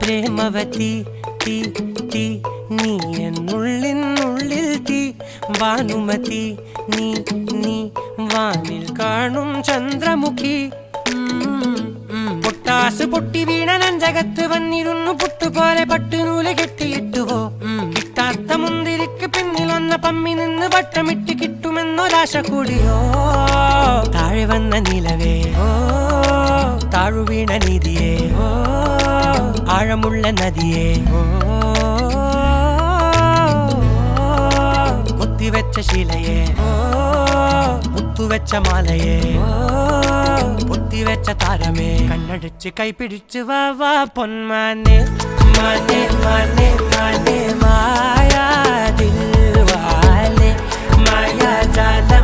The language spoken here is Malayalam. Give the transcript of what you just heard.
പ്രേമവതി തീ തീ നീ എന്നുള്ളിൽ തീ ഭാനുമതി നീ നീ വാനിൽ കാണും ചന്ദ്രമുഖി പൊട്ടാസ് പൊട്ടി വീണ നഞ്ചകത്ത് വന്നിരുന്നു പുട്ടുപോലെ പട്ടുനൂല് കെട്ടിയിട്ടുവോ കിട്ടാത്ത മുന്തിരിക്ക് പിന്നിലൊന്ന പമ്മി നിന്ന് വട്ടമിട്ട് കിട്ടുമെന്നൊരാശ കൂടിയോ താഴെ വന്ന നിലവേ ഓ താഴു വീണ നിധിയേ ഓ ആഴമുള്ള നദിയേ ഓ കൊത്തിവെച്ച ശിലയേ ഓ മുത്തുവെച്ച മാലയേ പൊത്തിവെച്ച താരമേ കണ്ണടിച്ച് കൈപിടിച്ച് വാ വാ പൊന്മാനെ മാനെ മാനെ മാനെ മായാ ദിൽവാലെ മായാ ജാല